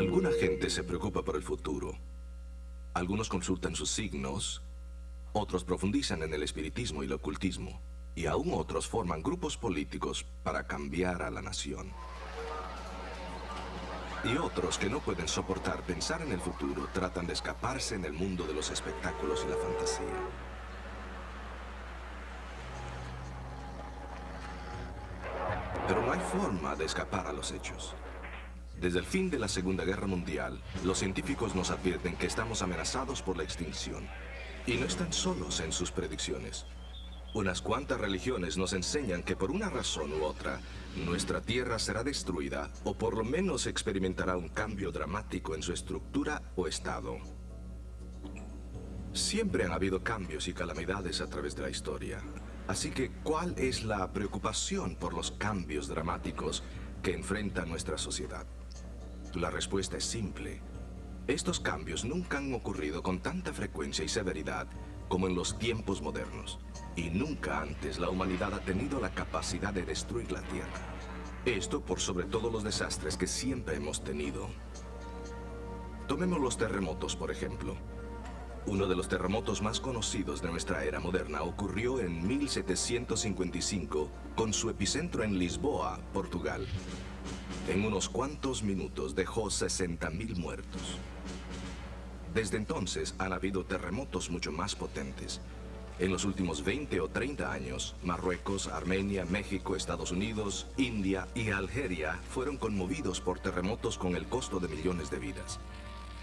Alguna gente se preocupa por el futuro. Algunos consultan sus signos, otros profundizan en el espiritismo y el ocultismo, y aún otros forman grupos políticos para cambiar a la nación. Y otros que no pueden soportar pensar en el futuro tratan de escaparse en el mundo de los espectáculos y la fantasía. Pero no hay forma de escapar a los hechos. Desde el fin de la Segunda Guerra Mundial, los científicos nos advierten que estamos amenazados por la extinción. Y no están solos en sus predicciones. Unas cuantas religiones nos enseñan que por una razón u otra, nuestra Tierra será destruida o por lo menos experimentará un cambio dramático en su estructura o estado. Siempre han habido cambios y calamidades a través de la historia. Así que, ¿cuál es la preocupación por los cambios dramáticos que enfrenta nuestra sociedad? La respuesta es simple. Estos cambios nunca han ocurrido con tanta frecuencia y severidad como en los tiempos modernos. Y nunca antes la humanidad ha tenido la capacidad de destruir la Tierra. Esto por sobre todos los desastres que siempre hemos tenido. Tomemos los terremotos, por ejemplo. Uno de los terremotos más conocidos de nuestra era moderna ocurrió en 1755 con su epicentro en Lisboa, Portugal. En unos cuantos minutos dejó 60.000 muertos. Desde entonces han habido terremotos mucho más potentes. En los últimos 20 o 30 años, Marruecos, Armenia, México, Estados Unidos, India y Algeria fueron conmovidos por terremotos con el costo de millones de vidas.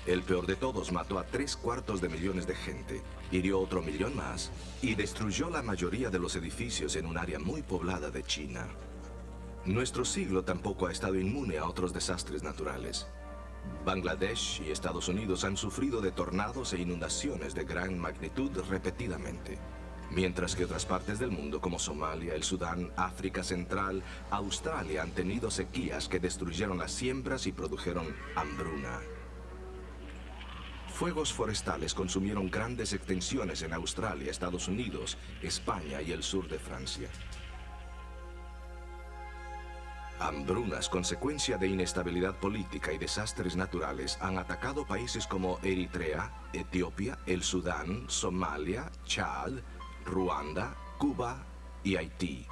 El peor de todos mató a 3/4 millones de gente, hirió otro millón más y destruyó la mayoría de los edificios en un área muy poblada de China. Nuestro siglo tampoco ha estado inmune a otros desastres naturales. Bangladesh y Estados Unidos han sufrido de tornados e inundaciones de gran magnitud repetidamente, mientras que otras partes del mundo como Somalia, el Sudán, África Central, Australia han tenido sequías que destruyeron las siembras y produjeron hambruna. Fuegos forestales consumieron grandes extensiones en Australia, Estados Unidos, España y el sur de Francia. Hambrunas, consecuencia de inestabilidad política y desastres naturales, han atacado países como Eritrea, Etiopía, el Sudán, Somalia, Chad, Ruanda, Cuba y Haití.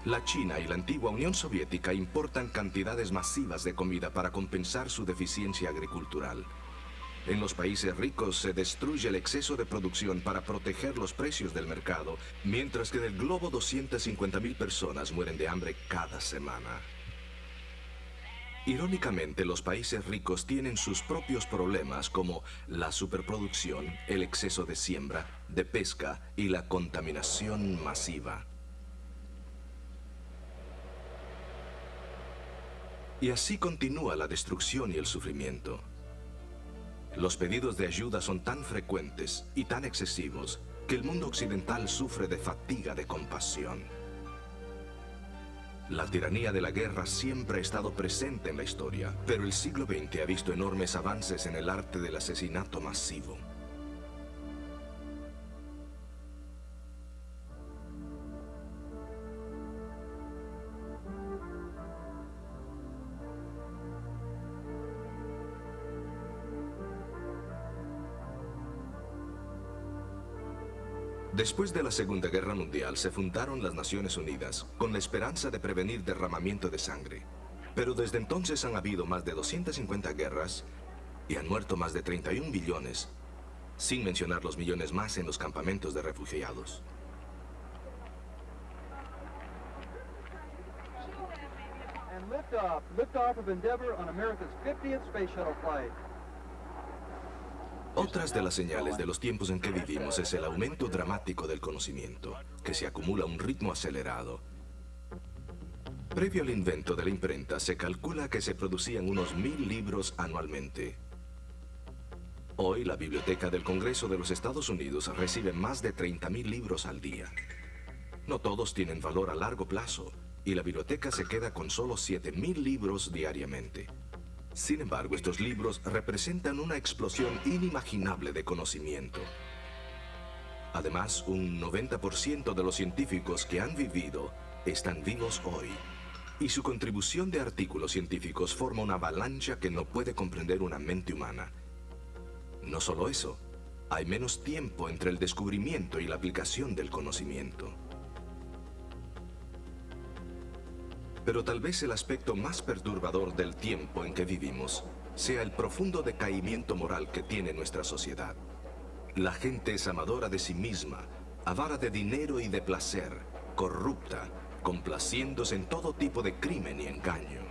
La China y la antigua Unión Soviética importan cantidades masivas de comida para compensar su deficiencia agricultural. En los países ricos se destruye el exceso de producción para proteger los precios del mercado, mientras que en el globo 250.000 personas mueren de hambre cada semana. Irónicamente, los países ricos tienen sus propios problemas como la superproducción, el exceso de siembra, de pesca y la contaminación masiva. Y así continúa la destrucción y el sufrimiento. Los pedidos de ayuda son tan frecuentes y tan excesivos que el mundo occidental sufre de fatiga de compasión. La tiranía de la guerra siempre ha estado presente en la historia, pero el siglo XX ha visto enormes avances en el arte del asesinato masivo. Después de la Segunda Guerra Mundial se fundaron las Naciones Unidas con la esperanza de prevenir derramamiento de sangre. Pero desde entonces han habido más de 250 guerras y han muerto más de 31 billones, sin mencionar los millones más en los campamentos de refugiados. And liftoff of Endeavour on America's 50th space shuttle flight. Otras de las señales de los tiempos en que vivimos es el aumento dramático del conocimiento, que se acumula a un ritmo acelerado. Previo al invento de la imprenta, se calcula que se producían unos 1000 libros anualmente. Hoy, la Biblioteca del Congreso de los Estados Unidos recibe más de 30.000 libros al día. No todos tienen valor a largo plazo, y la biblioteca se queda con solo 7.000 libros diariamente. Sin embargo, estos libros representan una explosión inimaginable de conocimiento. Además, un 90% de los científicos que han vivido están vivos hoy. y su contribución de artículos científicos forma una avalancha que no puede comprender una mente humana. No solo eso, hay menos tiempo entre el descubrimiento y la aplicación del conocimiento. Pero tal vez el aspecto más perturbador del tiempo en que vivimos sea el profundo decaimiento moral que tiene nuestra sociedad. La gente es amadora de sí misma, avara de dinero y de placer, corrupta, complaciéndose en todo tipo de crimen y engaño.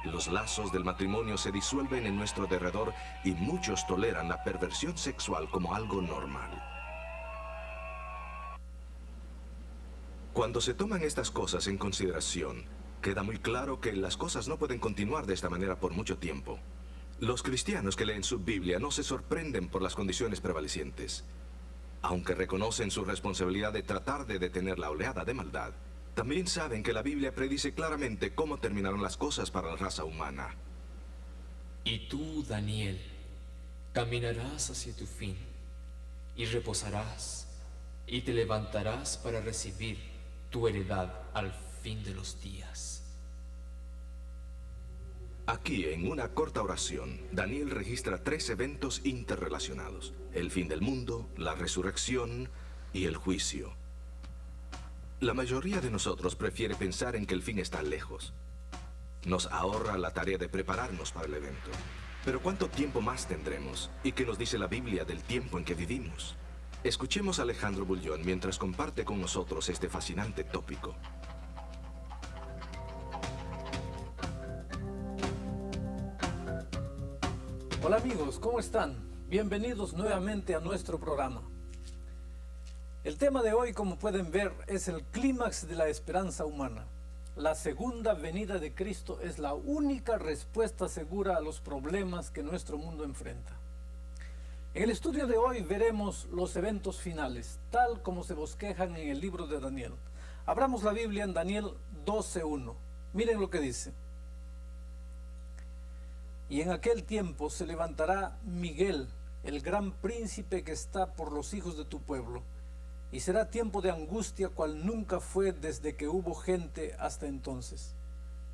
Los lazos del matrimonio se disuelven en nuestro derredor y muchos toleran la perversión sexual como algo normal. Cuando se toman estas cosas en consideración, queda muy claro que las cosas no pueden continuar de esta manera por mucho tiempo. Los cristianos que leen su Biblia no se sorprenden por las condiciones prevalecientes. Aunque reconocen su responsabilidad de tratar de detener la oleada de maldad, también saben que la Biblia predice claramente cómo terminarán las cosas para la raza humana. Y tú, Daniel, caminarás hacia tu fin, y reposarás, y te levantarás para recibir tu heredad al fin de los días. Aquí, en una corta oración, Daniel registra 3 eventos interrelacionados: el fin del mundo, la resurrección y el juicio. La mayoría de nosotros prefiere pensar en que el fin está lejos. Nos ahorra la tarea de prepararnos para el evento. Pero ¿cuánto tiempo más tendremos? ¿Y qué nos dice la Biblia del tiempo en que vivimos? Escuchemos a Alejandro Bullón mientras comparte con nosotros este fascinante tópico. Hola amigos, ¿cómo están? Bienvenidos nuevamente a nuestro programa. El tema de hoy, como pueden ver, es el clímax de la esperanza humana. La segunda venida de Cristo es la única respuesta segura a los problemas que nuestro mundo enfrenta. En el estudio de hoy veremos los eventos finales, tal como se bosquejan en el libro de Daniel. Abramos la Biblia en Daniel 12:1. Miren lo que dice. Y en aquel tiempo se levantará Miguel, el gran príncipe que está por los hijos de tu pueblo, y será tiempo de angustia cual nunca fue desde que hubo gente hasta entonces.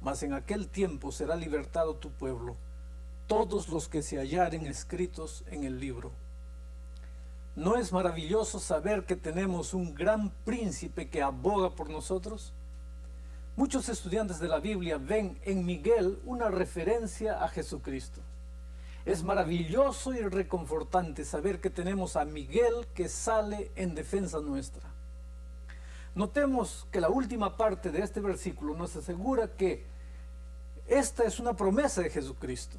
Mas en aquel tiempo será libertado tu pueblo, todos los que se hallaren escritos en el libro. ¿No es maravilloso saber que tenemos un gran príncipe que aboga por nosotros? Muchos estudiantes de la Biblia ven en Miguel una referencia a Jesucristo. Es maravilloso y reconfortante saber que tenemos a Miguel que sale en defensa nuestra. Notemos que la última parte de este versículo nos asegura que esta es una promesa de Jesucristo.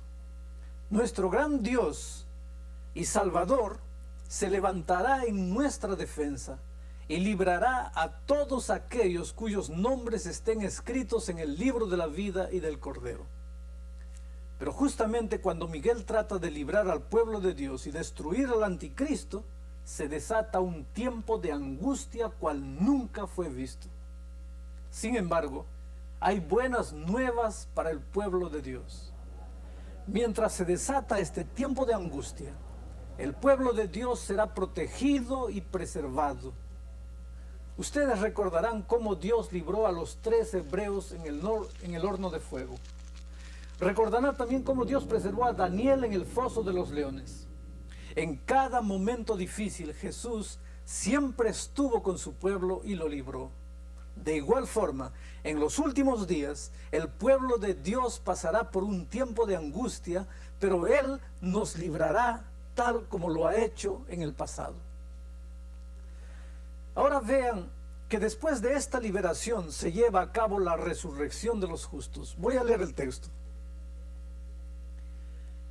Nuestro gran Dios y Salvador se levantará en nuestra defensa y librará a todos aquellos cuyos nombres estén escritos en el libro de la vida y del Cordero. Pero justamente cuando Miguel trata de librar al pueblo de Dios y destruir al anticristo, se desata un tiempo de angustia cual nunca fue visto. Sin embargo, hay buenas nuevas para el pueblo de Dios. Mientras se desata este tiempo de angustia, el pueblo de Dios será protegido y preservado. Ustedes recordarán cómo Dios libró a los 3 hebreos en el horno de fuego. Recordarán también cómo Dios preservó a Daniel en el foso de los leones. En cada momento difícil, Jesús siempre estuvo con su pueblo y lo libró. De igual forma, en los últimos días, el pueblo de Dios pasará por un tiempo de angustia, pero Él nos librará tal como lo ha hecho en el pasado. Ahora vean que después de esta liberación se lleva a cabo la resurrección de los justos. Voy a leer el texto.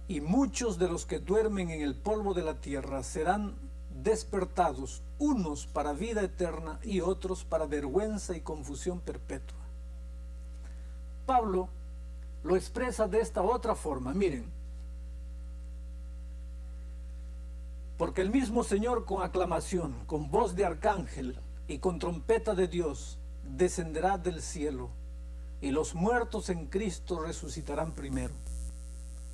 Y muchos de los que duermen en el polvo de la tierra serán despertados, unos para vida eterna y otros para vergüenza y confusión perpetua. Pablo lo expresa de esta otra forma, miren. Porque el mismo Señor con aclamación, con voz de arcángel y con trompeta de Dios descenderá del cielo, y los muertos en Cristo resucitarán primero.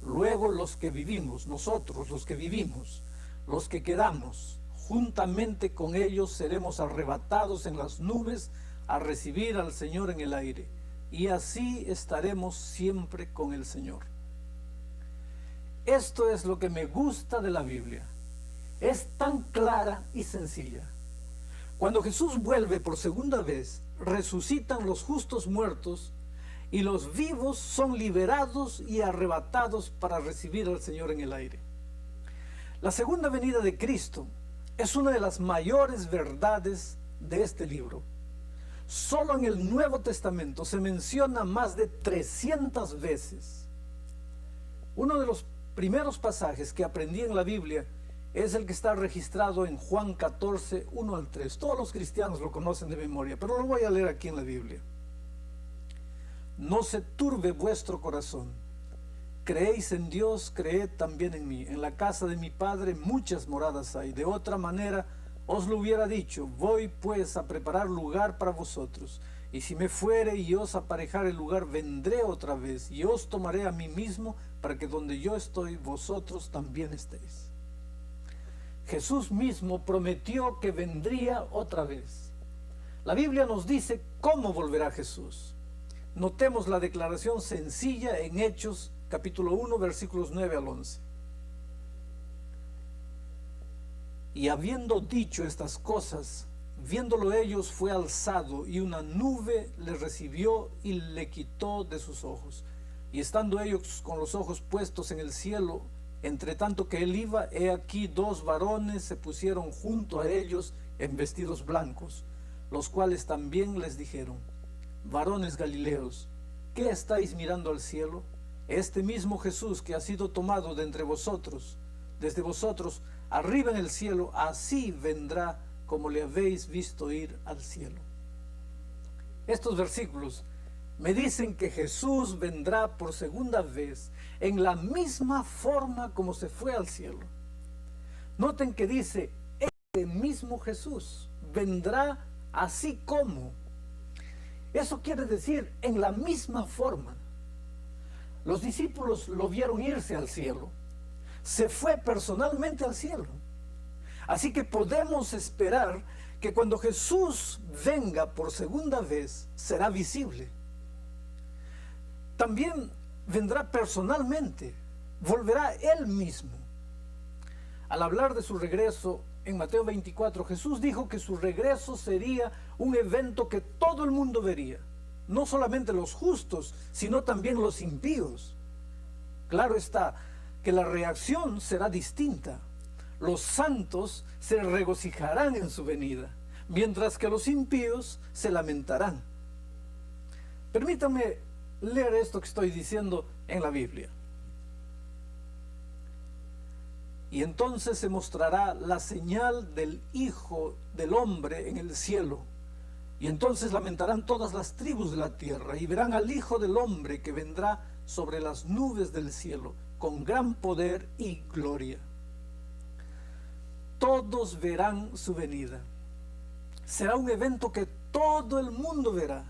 Luego los que vivimos, nosotros los que vivimos, los que quedamos, juntamente con ellos seremos arrebatados en las nubes a recibir al Señor en el aire, y así estaremos siempre con el Señor. Esto es lo que me gusta de la Biblia. Es tan clara y sencilla. Cuando Jesús vuelve por segunda vez, resucitan los justos muertos y los vivos son liberados y arrebatados para recibir al Señor en el aire. La segunda venida de Cristo es una de las mayores verdades de este libro. Solo en el Nuevo Testamento se menciona más de 300 veces. Uno de los primeros pasajes que aprendí en la Biblia es el que está registrado en Juan 14, 1 al 3. Todos los cristianos lo conocen de memoria, pero lo voy a leer aquí en la Biblia. No se turbe vuestro corazón. Creéis en Dios, creed también en mí. En la casa de mi Padre muchas moradas hay. De otra manera os lo hubiera dicho. Voy pues a preparar lugar para vosotros. Y si me fuere y os aparejare el lugar, vendré otra vez y os tomaré a mí mismo, para que donde yo estoy, vosotros también estéis. Jesús mismo prometió que vendría otra vez. La Biblia nos dice cómo volverá Jesús. Notemos la declaración sencilla en Hechos capítulo 1, versículos 9 al 11. Y habiendo dicho estas cosas, viéndolo ellos, fue alzado, y una nube le recibió y le quitó de sus ojos. Y estando ellos con los ojos puestos en el cielo, entre tanto que él iba, he aquí dos varones se pusieron junto a ellos en vestidos blancos, los cuales también les dijeron: varones galileos, ¿qué estáis mirando al cielo? Este mismo Jesús que ha sido tomado de entre vosotros, desde vosotros, arriba en el cielo, así vendrá como le habéis visto ir al cielo. Estos versículos me dicen que Jesús vendrá por segunda vez en la misma forma como se fue al cielo. Noten que dice, este mismo Jesús vendrá así como. Eso quiere decir en la misma forma. Los discípulos lo vieron irse al cielo. Se fue personalmente al cielo. Así que podemos esperar que cuando Jesús venga por segunda vez, será visible. También vendrá personalmente, volverá Él mismo. Al hablar de su regreso, en Mateo 24, Jesús dijo que su regreso sería un evento que todo el mundo vería. No solamente los justos, sino también los impíos. Claro está que la reacción será distinta. Los santos se regocijarán en su venida, mientras que los impíos se lamentarán. Permítanme leer esto que estoy diciendo en la Biblia. Y entonces se mostrará la señal del Hijo del Hombre en el cielo. Y entonces lamentarán todas las tribus de la tierra y verán al Hijo del Hombre que vendrá sobre las nubes del cielo con gran poder y gloria. Todos verán su venida. Será un evento que todo el mundo verá.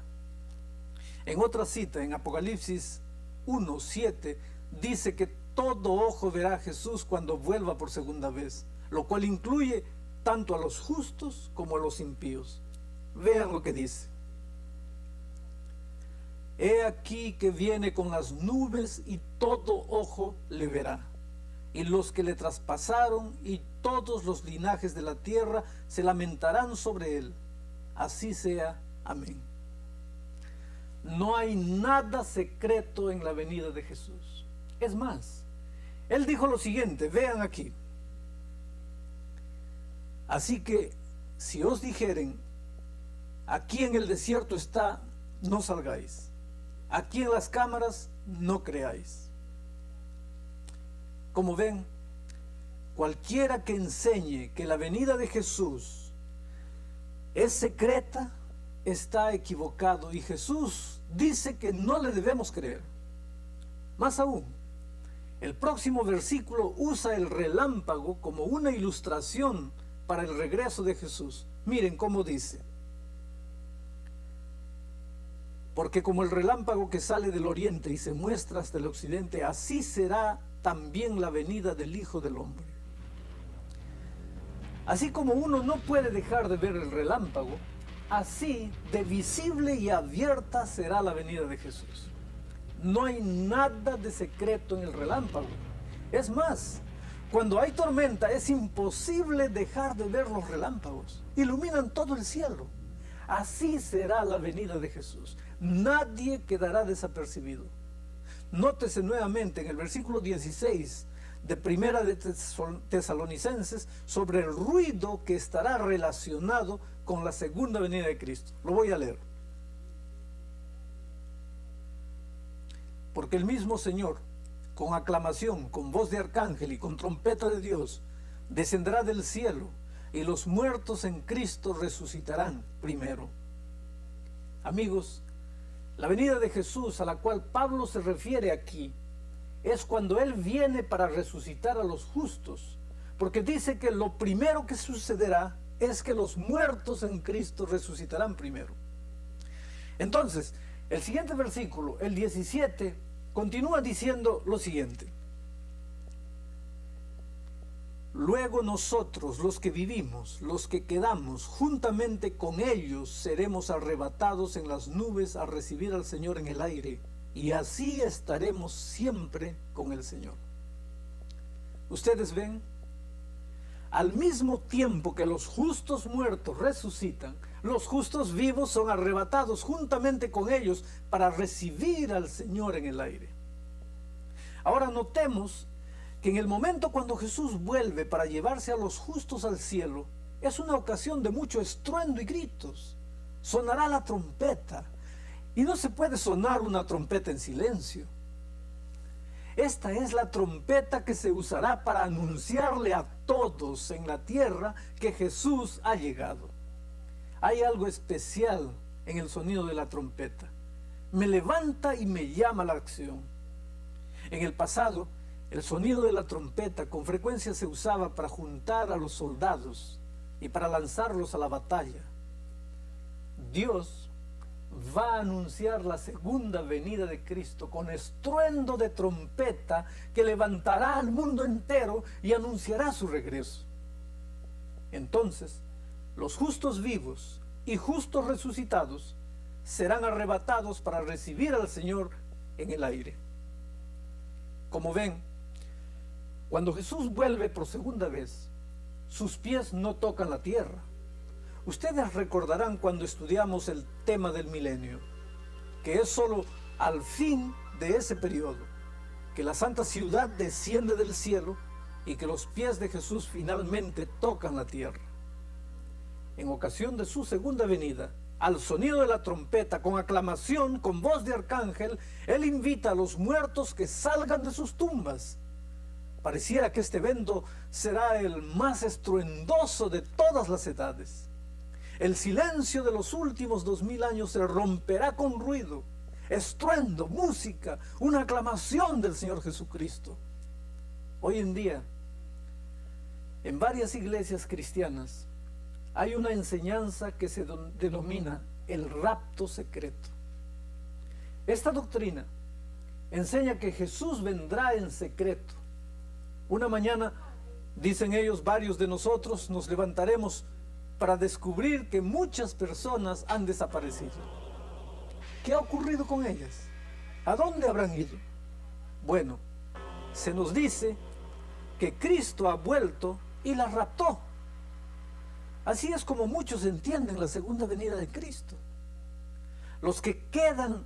En otra cita, en Apocalipsis 1:7, dice que todo ojo verá a Jesús cuando vuelva por segunda vez, lo cual incluye tanto a los justos como a los impíos. Vean lo que dice. He aquí que viene con las nubes y todo ojo le verá. Y los que le traspasaron y todos los linajes de la tierra se lamentarán sobre él. Así sea. Amén. No hay nada secreto en la venida de Jesús. Es más, Él dijo lo siguiente, vean aquí. Así que si os dijeren, aquí en el desierto está, no salgáis. Aquí en las cámaras, no creáis. Como ven, cualquiera que enseñe que la venida de Jesús es secreta, está equivocado. Y Jesús dice que no le debemos creer. Más aún, el próximo versículo usa el relámpago como una ilustración para el regreso de Jesús. Miren cómo dice. Porque como el relámpago que sale del oriente y se muestra hasta el occidente, así será también la venida del Hijo del Hombre. Así como uno no puede dejar de ver el relámpago, Así de visible y abierta será la venida de Jesús. No hay nada de secreto en el relámpago. Es más, cuando hay tormenta es imposible dejar de ver los relámpagos. Iluminan todo el cielo. Así será la venida de Jesús. Nadie quedará desapercibido. Nótese nuevamente en el versículo 16 de Primera de Tesalonicenses sobre el ruido que estará relacionado con la segunda venida de Cristo. Lo voy a leer. Porque el mismo Señor, con aclamación, con voz de arcángel y con trompeta de Dios, descenderá del cielo, y los muertos en Cristo resucitarán primero. Amigos, la venida de Jesús a la cual Pablo se refiere aquí es cuando Él viene para resucitar a los justos, porque dice que lo primero que sucederá es que los muertos en Cristo resucitarán primero. Entonces, el siguiente versículo, el 17, continúa diciendo lo siguiente: luego nosotros, los que vivimos, los que quedamos, juntamente con ellos seremos arrebatados en las nubes a recibir al Señor en el aire, y así estaremos siempre con el Señor. Ustedes ven, al mismo tiempo que los justos muertos resucitan, los justos vivos son arrebatados juntamente con ellos para recibir al Señor en el aire. Ahora notemos que en el momento cuando Jesús vuelve para llevarse a los justos al cielo, es una ocasión de mucho estruendo y gritos. Sonará la trompeta, y no se puede sonar una trompeta en silencio. Esta es la trompeta que se usará para anunciarle a todos en la tierra que Jesús ha llegado. Hay algo especial en el sonido de la trompeta. Me levanta y me llama a la acción. En el pasado, el sonido de la trompeta con frecuencia se usaba para juntar a los soldados y para lanzarlos a la batalla. Dios va a anunciar la segunda venida de Cristo con estruendo de trompeta que levantará al mundo entero y anunciará su regreso. Entonces, los justos vivos y justos resucitados serán arrebatados para recibir al Señor en el aire. Como ven, cuando Jesús vuelve por segunda vez, sus pies no tocan la tierra. Ustedes recordarán cuando estudiamos el tema del milenio, que es solo al fin de ese periodo que la santa ciudad desciende del cielo y que los pies de Jesús finalmente tocan la tierra. En ocasión de su segunda venida, al sonido de la trompeta, con aclamación, con voz de arcángel, Él invita a los muertos que salgan de sus tumbas. Pareciera que este evento será el más estruendoso de todas las edades. El silencio de los últimos 2000 años se romperá con ruido, estruendo, música, una aclamación del Señor Jesucristo. Hoy en día, en varias iglesias cristianas, hay una enseñanza que se denomina el rapto secreto. Esta doctrina enseña que Jesús vendrá en secreto. Una mañana, dicen ellos, varios de nosotros nos levantaremos para descubrir que muchas personas han desaparecido. ¿Qué ha ocurrido con ellas? ¿A dónde habrán ido? Bueno, se nos dice que Cristo ha vuelto y las raptó. Así es como muchos entienden la segunda venida de Cristo. Los que quedan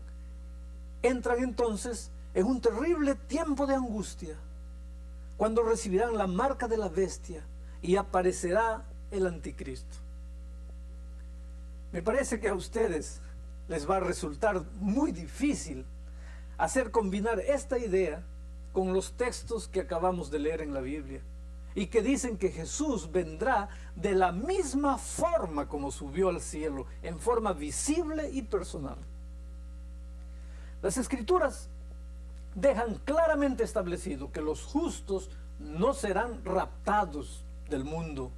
entran entonces en un terrible tiempo de angustia, cuando recibirán la marca de la bestia y aparecerá el anticristo. Me parece que a ustedes les va a resultar muy difícil hacer combinar esta idea con los textos que acabamos de leer en la Biblia y que dicen que Jesús vendrá de la misma forma como subió al cielo, en forma visible y personal. Las Escrituras dejan claramente establecido que los justos no serán raptados del mundo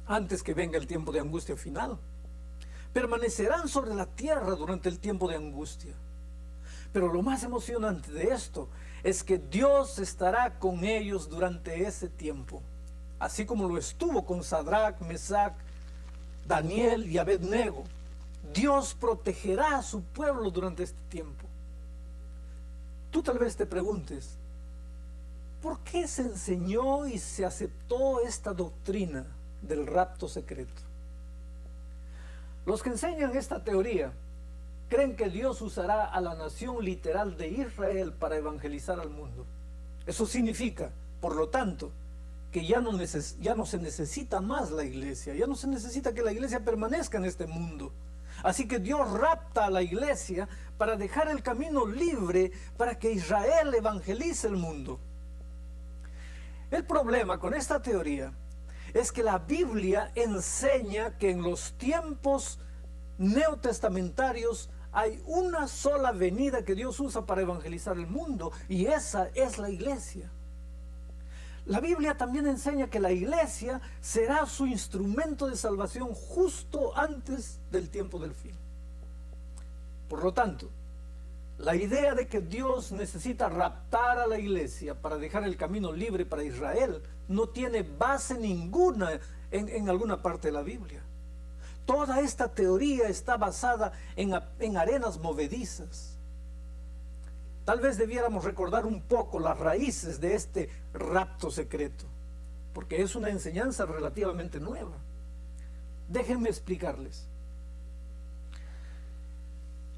antes que venga el tiempo de angustia final. Permanecerán sobre la tierra durante el tiempo de angustia. Pero lo más emocionante de esto es que Dios estará con ellos durante ese tiempo, así como lo estuvo con Sadrach, Mesach Daniel y Abed-Nego, Dios protegerá a su pueblo durante este tiempo. Tú tal vez te preguntes, ¿por qué se enseñó y se aceptó esta doctrina del rapto secreto? Los que enseñan esta teoría creen que Dios usará a la nación literal de Israel para evangelizar al mundo. Eso significa, por lo tanto, que ya no se necesita más la iglesia, ya no se necesita que la iglesia permanezca en este mundo. Así que Dios rapta a la iglesia para dejar el camino libre para que Israel evangelice el mundo. El problema con esta teoría es que la Biblia enseña que en los tiempos neotestamentarios hay una sola venida que Dios usa para evangelizar el mundo, y esa es la iglesia. La Biblia también enseña que la iglesia será su instrumento de salvación justo antes del tiempo del fin. Por lo tanto, la idea de que Dios necesita raptar a la iglesia para dejar el camino libre para Israel no tiene base ninguna en alguna parte de la Biblia. Toda esta teoría está basada en arenas movedizas. Tal vez debiéramos recordar un poco las raíces de este rapto secreto, porque es una enseñanza relativamente nueva. Déjenme explicarles.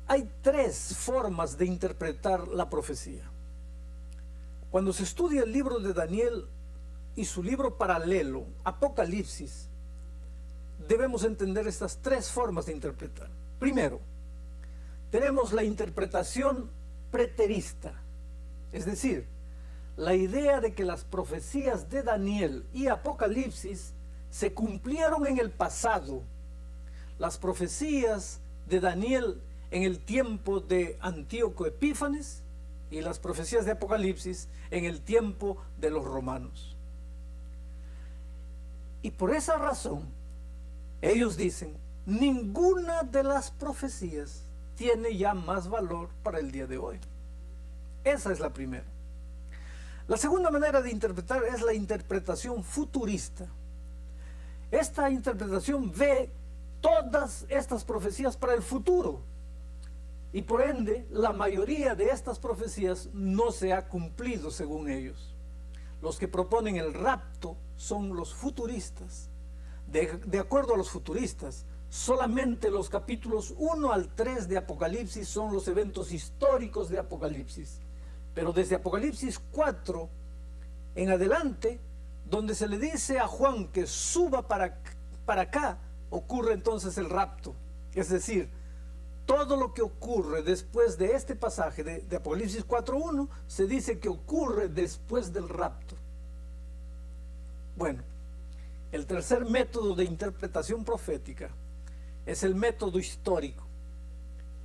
Hay tres formas de interpretar la profecía. Cuando se estudia el libro de Daniel y su libro paralelo, Apocalipsis, debemos entender estas tres formas de interpretar. Primero, tenemos la interpretación preterista, es decir, la idea de que las profecías de Daniel y Apocalipsis se cumplieron en el pasado. Las profecías de Daniel en el tiempo de Antíoco Epífanes y las profecías de Apocalipsis en el tiempo de los romanos. Y por esa razón, ellos dicen, ninguna de las profecías tiene ya más valor para el día de hoy. Esa es la primera. La segunda manera de interpretar es la interpretación futurista. Esta interpretación ve todas estas profecías para el futuro, y por ende la mayoría de estas profecías no se ha cumplido según ellos. Los que proponen el rapto son los futuristas. De acuerdo a los futuristas, solamente los capítulos 1 al 3 de Apocalipsis son los eventos históricos de Apocalipsis. Pero desde Apocalipsis 4 en adelante, donde se le dice a Juan que suba para acá, ocurre entonces el rapto. Es decir, todo lo que ocurre después de este pasaje de Apocalipsis 4:1 se dice que ocurre después del rapto. Bueno, el tercer método de interpretación profética es el método histórico.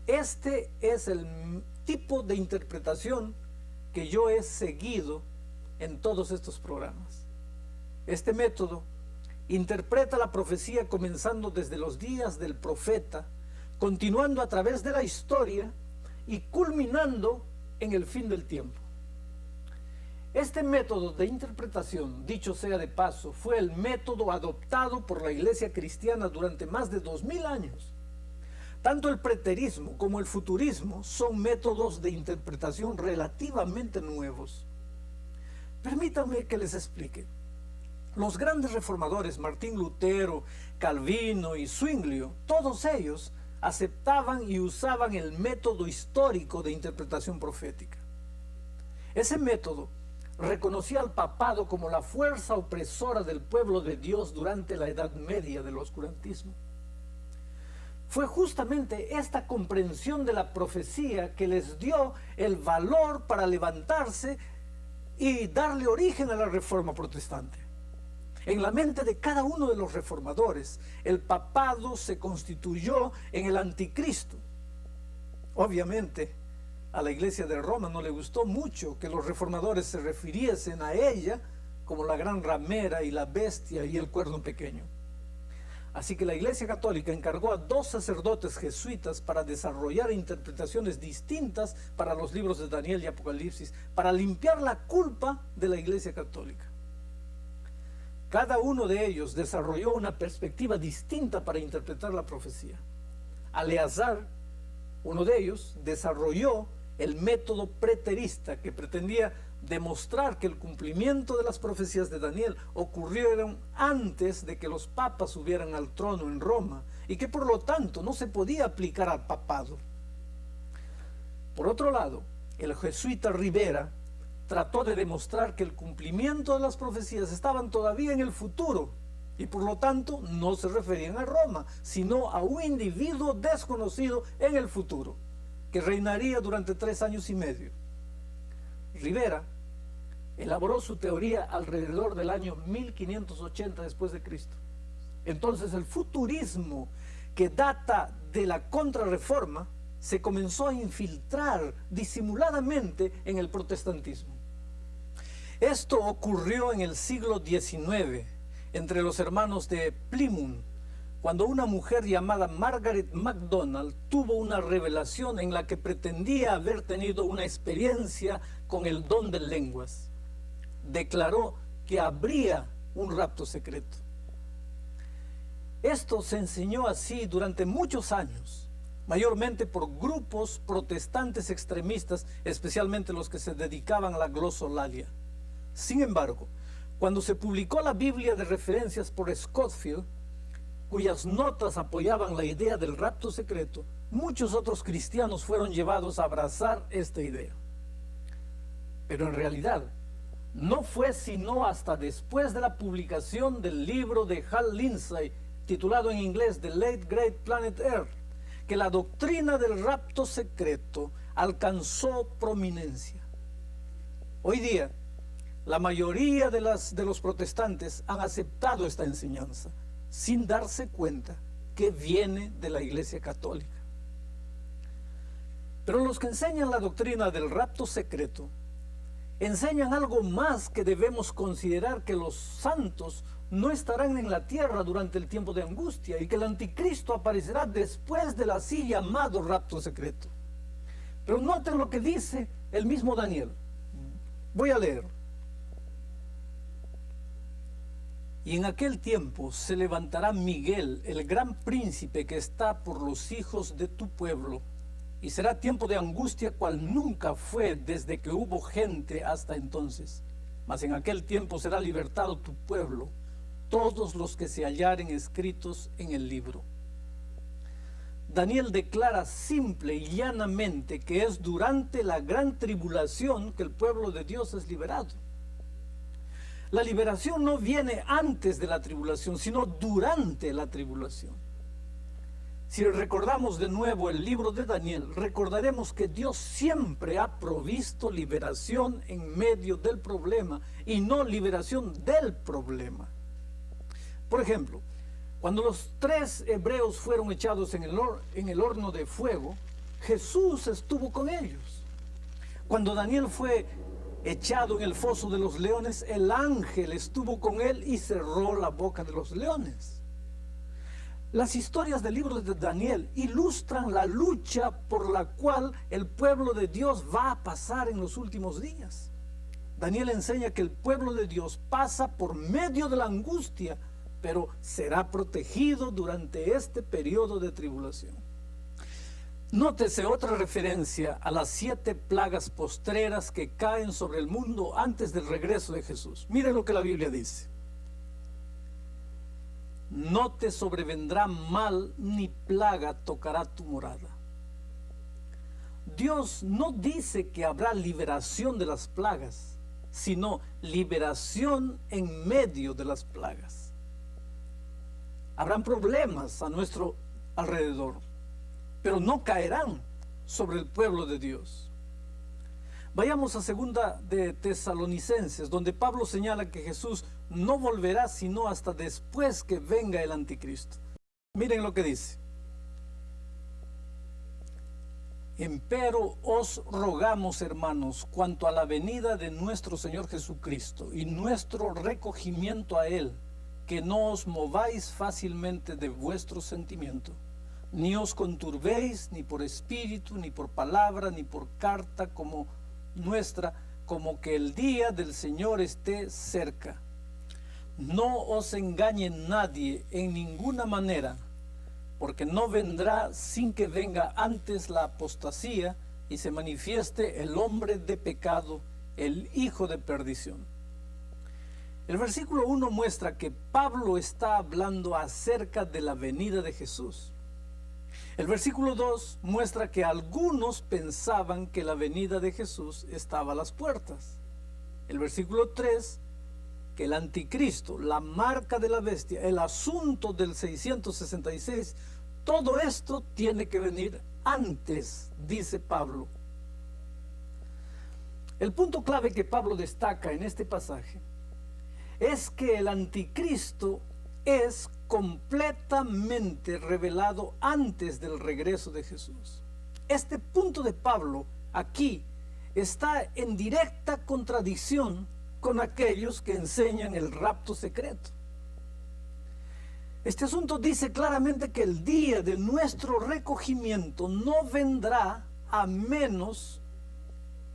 Este es el tipo de interpretación que yo he seguido en todos estos programas. Este método interpreta la profecía comenzando desde los días del profeta, continuando a través de la historia y culminando en el fin del tiempo. Este método de interpretación, dicho sea de paso, fue el método adoptado por la iglesia cristiana durante más de 2000 años. Tanto el preterismo como el futurismo son métodos de interpretación relativamente nuevos. Permítanme que les explique. Los grandes reformadores, Martín Lutero, Calvino y Zwinglio, todos ellos aceptaban y usaban el método histórico de interpretación profética. Ese método reconocía al papado como la fuerza opresora del pueblo de Dios durante la Edad Media del oscurantismo. Fue justamente esta comprensión de la profecía que les dio el valor para levantarse y darle origen a la Reforma Protestante. En la mente de cada uno de los reformadores, el papado se constituyó en el anticristo. Obviamente, a la iglesia de Roma no le gustó mucho que los reformadores se refiriesen a ella como la gran ramera y la bestia y el cuerno pequeño. Así que la Iglesia Católica encargó a 2 sacerdotes jesuitas para desarrollar interpretaciones distintas para los libros de Daniel y Apocalipsis, para limpiar la culpa de la Iglesia Católica. Cada uno de ellos desarrolló una perspectiva distinta para interpretar la profecía. Eleazar, uno de ellos, desarrolló el método preterista que pretendía demostrar que el cumplimiento de las profecías de Daniel ocurrieron antes de que los papas subieran al trono en Roma y que por lo tanto no se podía aplicar al papado. Por otro lado, el jesuita Rivera trató de demostrar que el cumplimiento de las profecías estaban todavía en el futuro y por lo tanto no se referían a Roma, sino a un individuo desconocido en el futuro, que reinaría durante 3 años y medio. Rivera elaboró su teoría alrededor del año 1580 después de Cristo. Entonces el futurismo, que data de la Contrarreforma, se comenzó a infiltrar disimuladamente en el protestantismo. Esto ocurrió en el siglo XIX, entre los hermanos de Plymouth, cuando una mujer llamada Margaret MacDonald tuvo una revelación en la que pretendía haber tenido una experiencia con el don de lenguas. Declaró que habría un rapto secreto. Esto se enseñó así durante muchos años, mayormente por grupos protestantes extremistas, especialmente los que se dedicaban a la glosolalia. Sin embargo, cuando se publicó la Biblia de referencias por Scofield, cuyas notas apoyaban la idea del rapto secreto, muchos otros cristianos fueron llevados a abrazar esta idea. Pero en realidad, no fue sino hasta después de la publicación del libro de Hal Lindsey, titulado en inglés The Late Great Planet Earth, que la doctrina del rapto secreto alcanzó prominencia. Hoy día, la mayoría de los protestantes han aceptado esta enseñanza, sin darse cuenta que viene de la Iglesia Católica. Pero los que enseñan la doctrina del rapto secreto enseñan algo más, que debemos considerar: que los santos no estarán en la tierra durante el tiempo de angustia y que el anticristo aparecerá después del así llamado rapto secreto. Pero noten lo que dice el mismo Daniel. Voy a leer. Y en aquel tiempo se levantará Miguel, el gran príncipe que está por los hijos de tu pueblo, y será tiempo de angustia cual nunca fue desde que hubo gente hasta entonces. Mas en aquel tiempo será libertado tu pueblo, todos los que se hallaren escritos en el libro. Daniel declara simple y llanamente que es durante la gran tribulación que el pueblo de Dios es liberado. La liberación no viene antes de la tribulación, sino durante la tribulación. Si recordamos de nuevo el libro de Daniel, recordaremos que Dios siempre ha provisto liberación en medio del problema y no liberación del problema. Por ejemplo, cuando los 3 hebreos fueron echados en el horno de fuego, Jesús estuvo con ellos. Cuando Daniel fue echado en el foso de los leones, el ángel estuvo con él y cerró la boca de los leones. Las historias del libro de Daniel ilustran la lucha por la cual el pueblo de Dios va a pasar en los últimos días. Daniel enseña que el pueblo de Dios pasa por medio de la angustia, pero será protegido durante este periodo de tribulación. Nótese otra referencia a las 7 plagas postreras que caen sobre el mundo antes del regreso de Jesús. Miren lo que la Biblia dice. No te sobrevendrá mal ni plaga tocará tu morada. Dios no dice que habrá liberación de las plagas, sino liberación en medio de las plagas. Habrán problemas a nuestro alrededor, pero no caerán sobre el pueblo de Dios. Vayamos a 2 de Tesalonicenses, donde Pablo señala que Jesús no volverá sino hasta después que venga el anticristo. Miren lo que dice. Empero os rogamos, hermanos, cuanto a la venida de nuestro Señor Jesucristo y nuestro recogimiento a Él, que no os mováis fácilmente de vuestro sentimiento, ni os conturbéis ni por espíritu, ni por palabra, ni por carta como nuestra, como que el día del Señor esté cerca. No os engañe nadie en ninguna manera, porque no vendrá sin que venga antes la apostasía y se manifieste el hombre de pecado, el hijo de perdición. El versículo 1 muestra que Pablo está hablando acerca de la venida de Jesús. El versículo 2 muestra que algunos pensaban que la venida de Jesús estaba a las puertas. El versículo 3, que el anticristo, la marca de la bestia, el asunto del 666, todo esto tiene que venir antes, dice Pablo. El punto clave que Pablo destaca en este pasaje es que el anticristo es completamente revelado antes del regreso de Jesús. Este punto de Pablo aquí está en directa contradicción con aquellos que enseñan el rapto secreto. Este asunto dice claramente que el día de nuestro recogimiento no vendrá a menos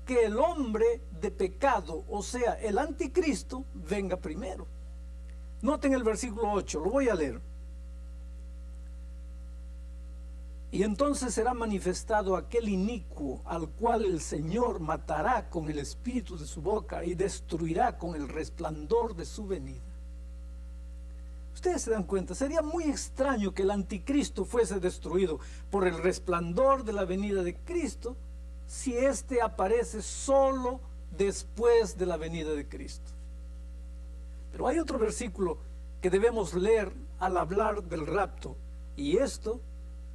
que el hombre de pecado, o sea, el anticristo, venga primero. Noten el versículo 8, lo voy a leer. Y entonces será manifestado aquel inicuo al cual el Señor matará con el espíritu de su boca y destruirá con el resplandor de su venida. Ustedes se dan cuenta, sería muy extraño que el anticristo fuese destruido por el resplandor de la venida de Cristo si éste aparece solo después de la venida de Cristo. Pero hay otro versículo que debemos leer al hablar del rapto, y esto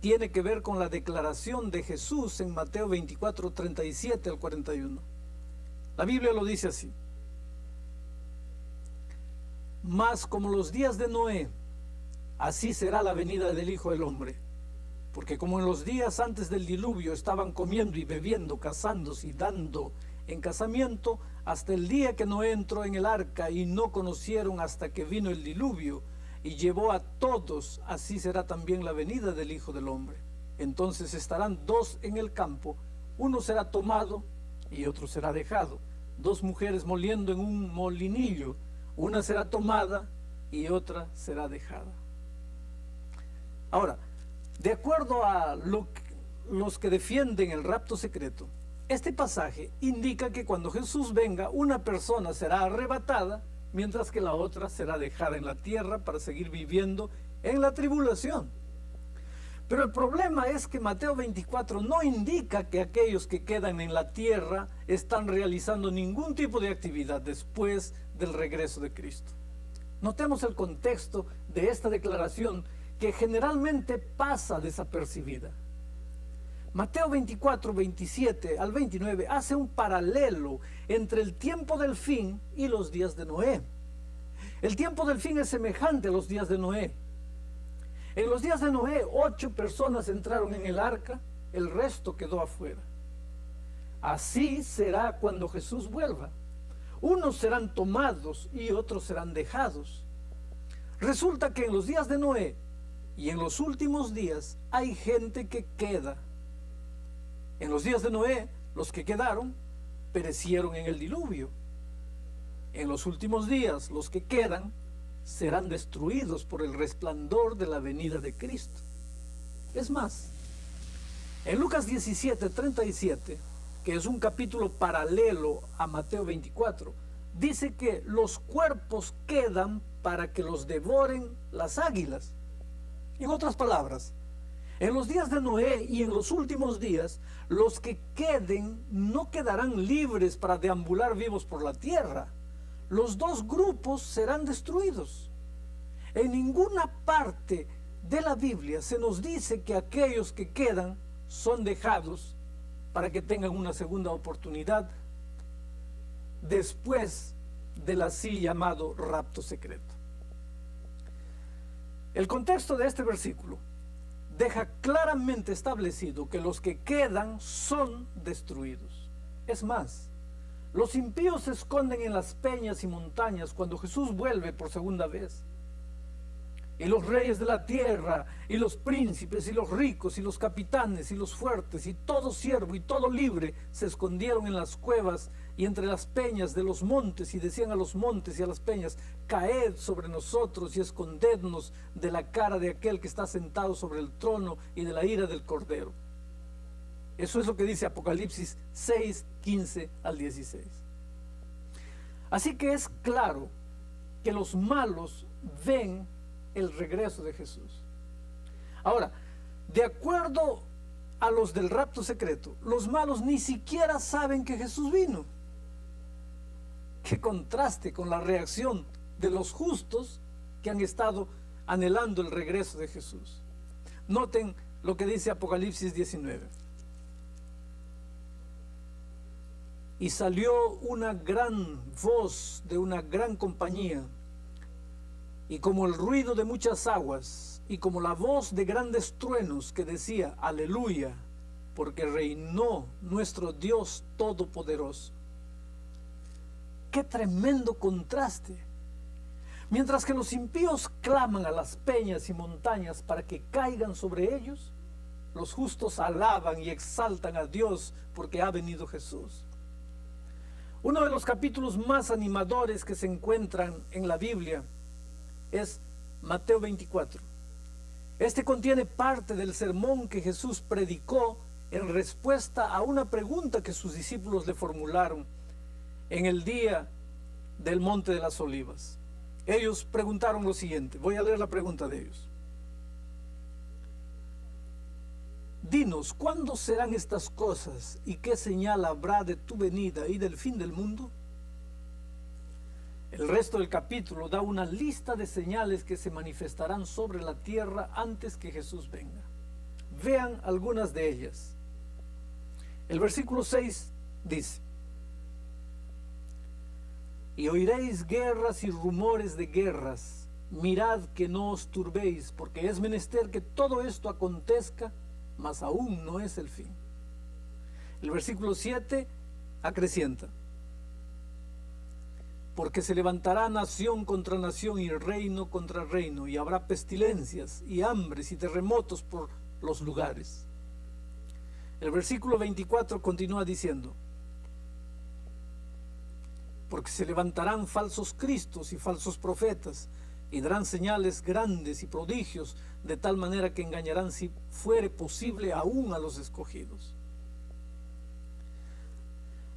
tiene que ver con la declaración de Jesús en Mateo 24, 37 al 41. La Biblia lo dice así: mas como los días de Noé, así será la venida del Hijo del Hombre. Porque como en los días antes del diluvio estaban comiendo y bebiendo, casándose y dando en casamiento, hasta el día que Noé entró en el arca, y no conocieron hasta que vino el diluvio y llevó a todos, así será también la venida del Hijo del Hombre. Entonces estarán dos en el campo, uno será tomado y otro será dejado. Dos mujeres moliendo en un molinillo, una será tomada y otra será dejada. Ahora, de acuerdo a los que defienden el rapto secreto, este pasaje indica que cuando Jesús venga, una persona será arrebatada, mientras que la otra será dejada en la tierra para seguir viviendo en la tribulación. Pero el problema es que Mateo 24 no indica que aquellos que quedan en la tierra están realizando ningún tipo de actividad después del regreso de Cristo. Notemos el contexto de esta declaración, que generalmente pasa desapercibida. Mateo 24, 27 al 29 hace un paralelo entre el tiempo del fin y los días de Noé. El tiempo del fin es semejante a los días de Noé. En los días de Noé, 8 personas entraron en el arca, el resto quedó afuera. Así será cuando Jesús vuelva. Unos serán tomados y otros serán dejados. Resulta que en los días de Noé y en los últimos días hay gente que queda. En los días de Noé, los que quedaron perecieron en el diluvio. En los últimos días, los que quedan serán destruidos por el resplandor de la venida de Cristo. Es más, en Lucas 17, 37, que es un capítulo paralelo a Mateo 24, dice que los cuerpos quedan para que los devoren las águilas. En otras palabras, en los días de Noé y en los últimos días, los que queden no quedarán libres para deambular vivos por la tierra. Los dos grupos serán destruidos. En ninguna parte de la Biblia se nos dice que aquellos que quedan son dejados para que tengan una segunda oportunidad después del así llamado rapto secreto. El contexto de este versículo deja claramente establecido que los que quedan son destruidos. Es más, los impíos se esconden en las peñas y montañas cuando Jesús vuelve por segunda vez. y los reyes de la tierra, y los príncipes, y los ricos, y los capitanes, y los fuertes, y todo siervo, y todo libre, se escondieron en las cuevas y entre las peñas de los montes, y decían a los montes y a las peñas: caed sobre nosotros y escondednos de la cara de aquel que está sentado sobre el trono y de la ira del Cordero. Eso es lo que dice Apocalipsis 6, 15 al 16. Así que es claro que los malos ven el regreso de Jesús. Ahora, de acuerdo a los del rapto secreto, los malos ni siquiera saben que Jesús vino. Qué contraste con la reacción de los justos que han estado anhelando el regreso de Jesús. Noten lo que dice Apocalipsis 19. Y salió una gran voz de una gran compañía, y como el ruido de muchas aguas, y como la voz de grandes truenos, que decía: aleluya, porque reinó nuestro Dios Todopoderoso. ¡Qué tremendo contraste! Mientras que los impíos claman a las peñas y montañas para que caigan sobre ellos, los justos alaban y exaltan a Dios porque ha venido Jesús. Uno de los capítulos más animadores que se encuentran en la Biblia es Mateo 24. Este contiene parte del sermón que Jesús predicó en respuesta a una pregunta que sus discípulos le formularon en el día del Monte de las Olivas. Ellos preguntaron lo siguiente. Voy a leer la pregunta de ellos. Dinos, ¿cuándo serán estas cosas y qué señal habrá de tu venida y del fin del mundo? El resto del capítulo da una lista de señales que se manifestarán sobre la tierra antes que Jesús venga. Vean algunas de ellas. El versículo 6 dice: y oiréis guerras y rumores de guerras. Mirad que no os turbéis, porque es menester que todo esto acontezca, mas aún no es el fin. El versículo 7 acrecienta: porque se levantará nación contra nación y reino contra reino, y habrá pestilencias y hambres y terremotos por los lugares. El versículo 24 continúa diciendo: porque se levantarán falsos cristos y falsos profetas, y darán señales grandes y prodigios, de tal manera que engañarán, si fuere posible, aún a los escogidos.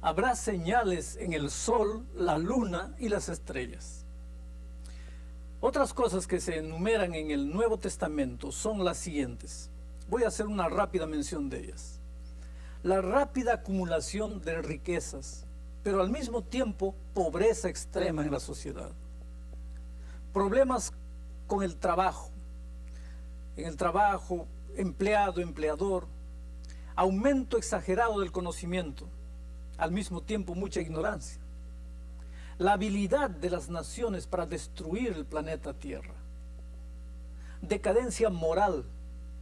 Habrá señales en el sol, la luna y las estrellas. Otras cosas que se enumeran en el Nuevo Testamento son las siguientes. Voy a hacer una rápida mención de ellas. La rápida acumulación de riquezas, pero al mismo tiempo pobreza extrema en la sociedad. Problemas con el trabajo, en el trabajo, empleado, empleador, aumento exagerado del conocimiento, al mismo tiempo mucha ignorancia, la habilidad de las naciones para destruir el planeta Tierra, decadencia moral,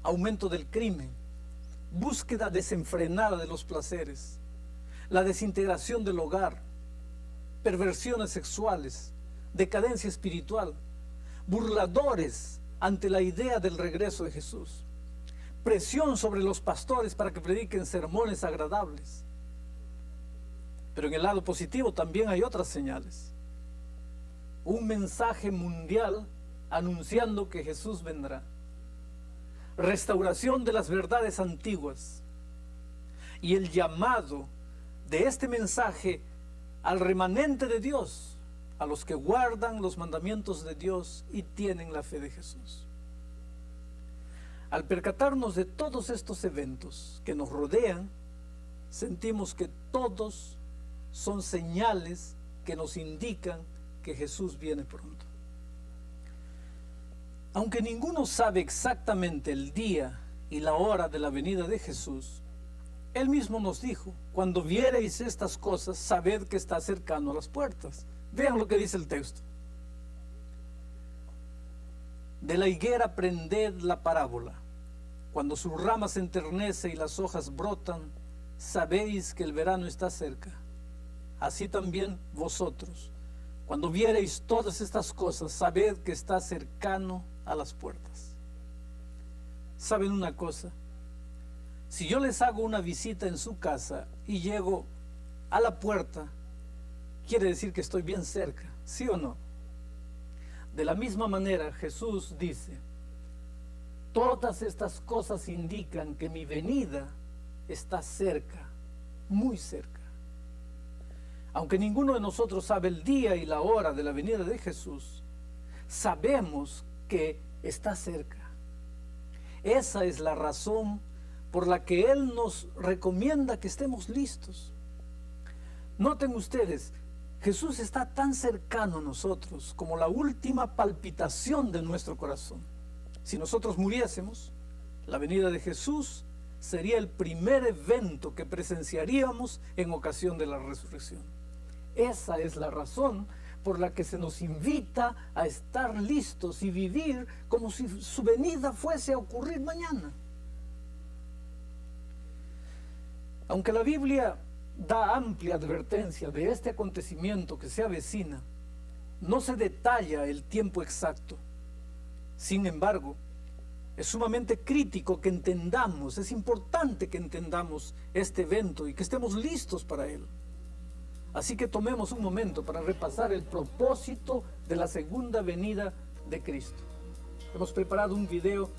aumento del crimen, búsqueda desenfrenada de los placeres, la desintegración del hogar, perversiones sexuales, decadencia espiritual, burladores ante la idea del regreso de Jesús, presión sobre los pastores para que prediquen sermones agradables. Pero en el lado positivo también hay otras señales. Un mensaje mundial anunciando que Jesús vendrá. Restauración de las verdades antiguas. Y el llamado de este mensaje al remanente de Dios, a los que guardan los mandamientos de Dios y tienen la fe de Jesús. Al percatarnos de todos estos eventos que nos rodean, sentimos que todos son señales que nos indican que Jesús viene pronto. Aunque ninguno sabe exactamente el día y la hora de la venida de Jesús, Él mismo nos dijo: cuando viereis estas cosas, sabed que está cercano a las puertas. Vean lo que dice el texto. De la higuera aprended la parábola. Cuando su rama se enternece y las hojas brotan, sabéis que el verano está cerca. Así también vosotros, cuando viereis todas estas cosas, sabed que está cercano a las puertas. ¿Saben una cosa? Si yo les hago una visita en su casa y llego a la puerta, quiere decir que estoy bien cerca, ¿sí o no? De la misma manera, Jesús dice, todas estas cosas indican que mi venida está cerca, muy cerca. Aunque ninguno de nosotros sabe el día y la hora de la venida de Jesús, sabemos que está cerca. Esa es la razón por la que Él nos recomienda que estemos listos. Noten ustedes, Jesús está tan cercano a nosotros como la última palpitación de nuestro corazón. Si nosotros muriésemos, la venida de Jesús sería el primer evento que presenciaríamos en ocasión de la resurrección. Esa es la razón por la que se nos invita a estar listos y vivir como si su venida fuese a ocurrir mañana. Aunque la Biblia da amplia advertencia de este acontecimiento que se avecina, no se detalla el tiempo exacto. Sin embargo, es sumamente crítico que entendamos, es importante que entendamos este evento y que estemos listos para él. Así que tomemos un momento para repasar el propósito de la segunda venida de Cristo. Hemos preparado un video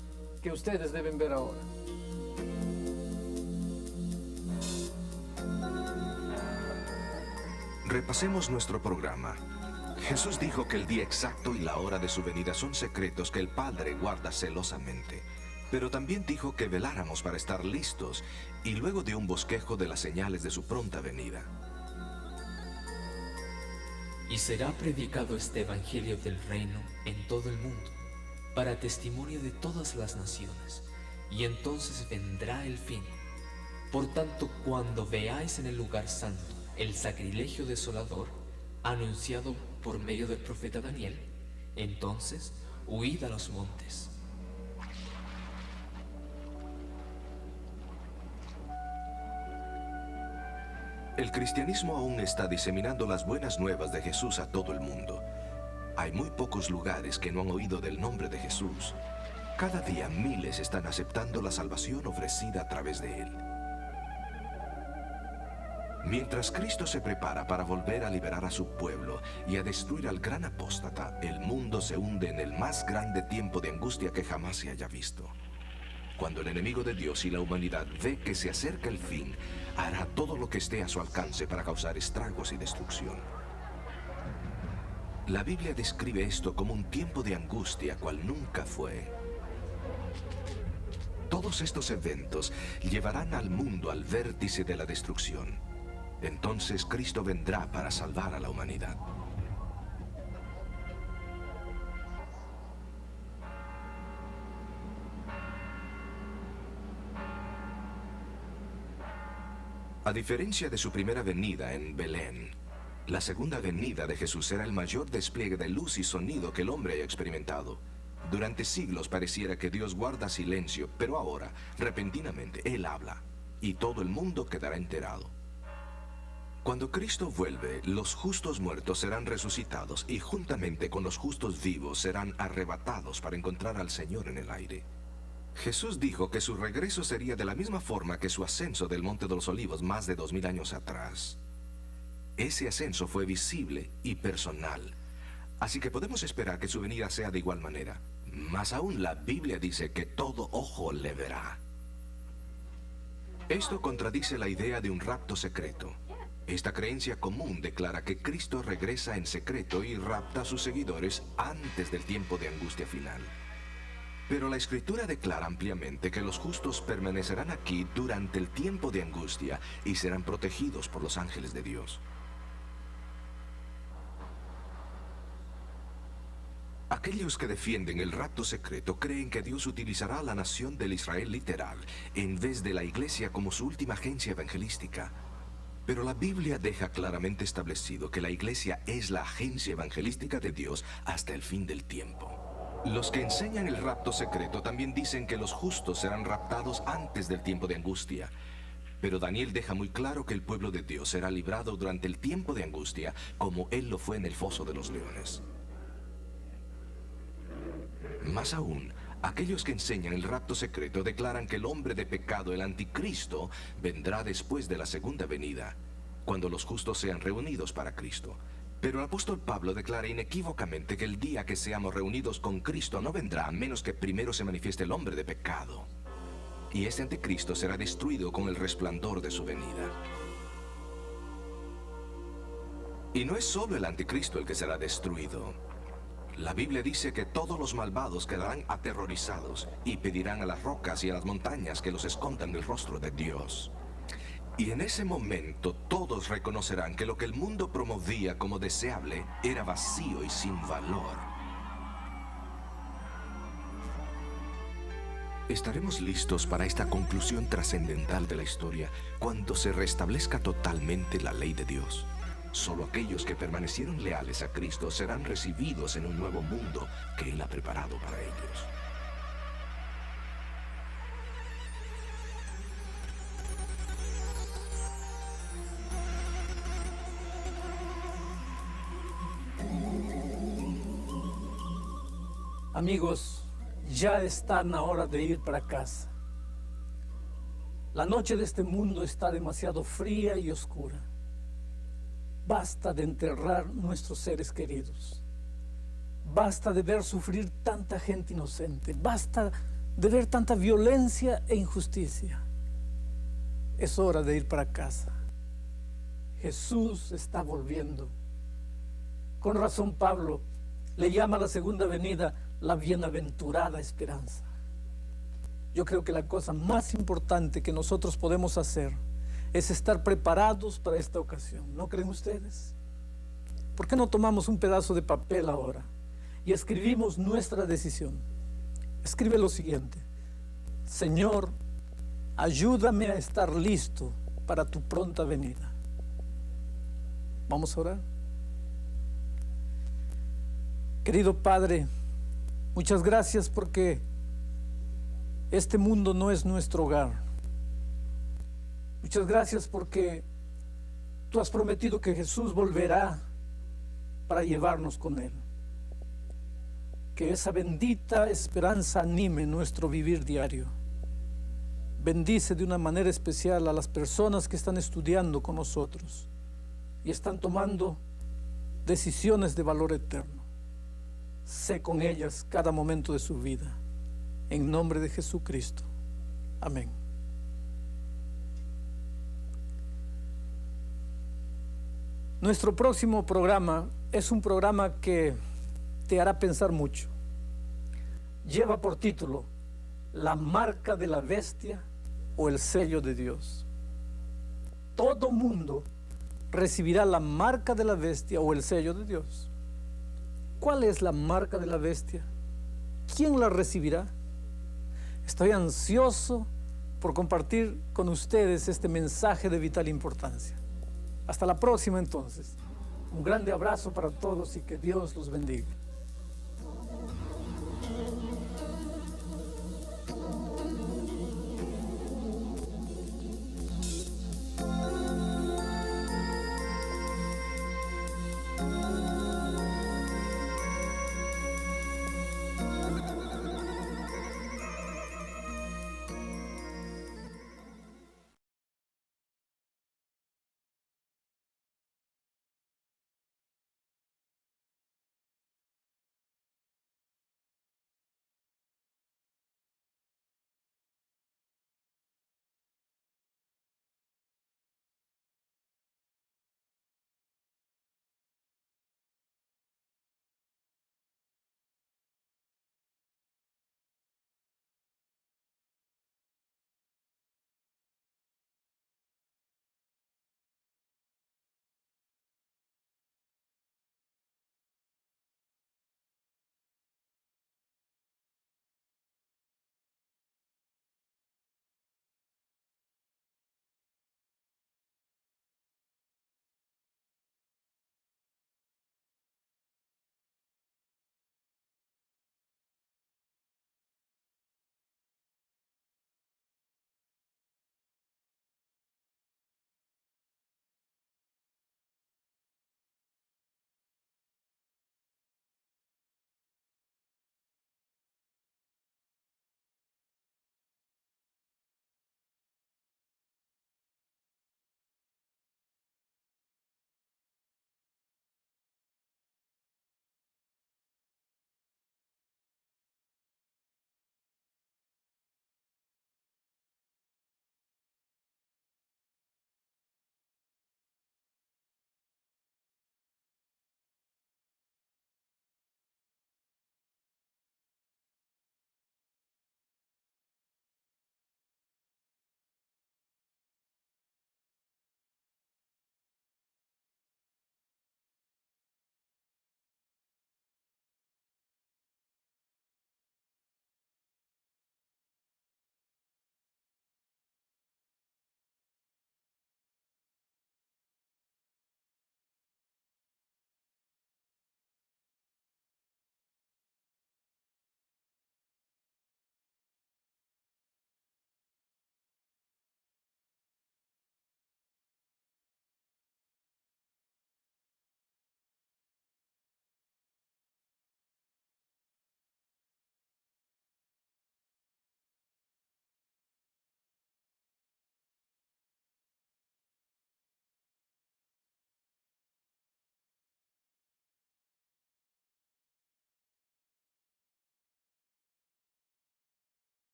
que ustedes deben ver ahora. Repasemos nuestro programa. Jesús dijo que el día exacto y la hora de su venida son secretos que el Padre guarda celosamente. Pero también dijo que veláramos para estar listos y luego dio un bosquejo de las señales de su pronta venida. Y será predicado este evangelio del reino en todo el mundo, para testimonio de todas las naciones, y entonces vendrá el fin. Por tanto, cuando veáis en el lugar santo el sacrilegio desolador, anunciado por medio del profeta Daniel, entonces huid a los montes. El cristianismo aún está diseminando las buenas nuevas de Jesús a todo el mundo. Hay muy pocos lugares que no han oído del nombre de Jesús. Cada día miles están aceptando la salvación ofrecida a través de él. Mientras Cristo se prepara para volver a liberar a su pueblo y a destruir al gran apóstata, el mundo se hunde en el más grande tiempo de angustia que jamás se haya visto. Cuando el enemigo de Dios y la humanidad ve que se acerca el fin, hará todo lo que esté a su alcance para causar estragos y destrucción. La Biblia describe esto como un tiempo de angustia cual nunca fue. Todos estos eventos llevarán al mundo al vértice de la destrucción. Entonces Cristo vendrá para salvar a la humanidad. A diferencia de su primera venida en Belén, la segunda venida de Jesús será el mayor despliegue de luz y sonido que el hombre haya experimentado. Durante siglos pareciera que Dios guarda silencio, pero ahora, repentinamente, Él habla, y todo el mundo quedará enterado. Cuando Cristo vuelve, los justos muertos serán resucitados, y juntamente con los justos vivos serán arrebatados para encontrar al Señor en el aire. Jesús dijo que su regreso sería de la misma forma que su ascenso del Monte de los Olivos más de 2000 años atrás. Ese ascenso fue visible y personal, así que podemos esperar que su venida sea de igual manera. Más aún, la Biblia dice que todo ojo le verá. Esto contradice la idea de un rapto secreto. Esta creencia común declara que Cristo regresa en secreto y rapta a sus seguidores antes del tiempo de angustia final. Pero la Escritura declara ampliamente que los justos permanecerán aquí durante el tiempo de angustia y serán protegidos por los ángeles de Dios. Aquellos que defienden el rapto secreto creen que Dios utilizará a la nación del Israel literal en vez de la iglesia como su última agencia evangelística. Pero la Biblia deja claramente establecido que la iglesia es la agencia evangelística de Dios hasta el fin del tiempo. Los que enseñan el rapto secreto también dicen que los justos serán raptados antes del tiempo de angustia. Pero Daniel deja muy claro que el pueblo de Dios será librado durante el tiempo de angustia, como él lo fue en el foso de los leones. Más aún, aquellos que enseñan el rapto secreto declaran que el hombre de pecado, el anticristo, vendrá después de la segunda venida, cuando los justos sean reunidos para Cristo. Pero el apóstol Pablo declara inequívocamente que el día que seamos reunidos con Cristo no vendrá a menos que primero se manifieste el hombre de pecado. Y ese anticristo será destruido con el resplandor de su venida. Y no es solo el anticristo el que será destruido. La Biblia dice que todos los malvados quedarán aterrorizados y pedirán a las rocas y a las montañas que los escondan del rostro de Dios. Y en ese momento todos reconocerán que lo que el mundo promovía como deseable era vacío y sin valor. Estaremos listos para esta conclusión trascendental de la historia cuando se restablezca totalmente la ley de Dios. Solo aquellos que permanecieron leales a Cristo serán recibidos en un nuevo mundo que Él ha preparado para ellos. Amigos, ya están a hora de ir para casa. La noche de este mundo está demasiado fría y oscura. Basta de enterrar nuestros seres queridos. Basta de ver sufrir tanta gente inocente. Basta de ver tanta violencia e injusticia. Es hora de ir para casa. Jesús está volviendo. Con razón Pablo le llama a la segunda venida la bienaventurada esperanza. Yo creo que la cosa más importante que nosotros podemos hacer es estar preparados para esta ocasión. ¿No creen ustedes? ¿Por qué no tomamos un pedazo de papel ahora y escribimos nuestra decisión? Escribe lo siguiente: Señor, ayúdame a estar listo para tu pronta venida. Vamos a orar. Querido Padre, muchas gracias porque este mundo no es nuestro hogar. Muchas gracias porque tú has prometido que Jesús volverá para llevarnos con Él. Que esa bendita esperanza anime nuestro vivir diario. Bendice de una manera especial a las personas que están estudiando con nosotros y están tomando decisiones de valor eterno. Sé con ellas cada momento de su vida. En nombre de Jesucristo. Amén. Nuestro próximo programa es un programa que te hará pensar mucho. Lleva por título La marca de la bestia o el sello de Dios. Todo mundo recibirá la marca de la bestia o el sello de Dios. ¿Cuál es la marca de la bestia? ¿Quién la recibirá? Estoy ansioso por compartir con ustedes este mensaje de vital importancia. Hasta la próxima entonces. Un grande abrazo para todos y que Dios los bendiga.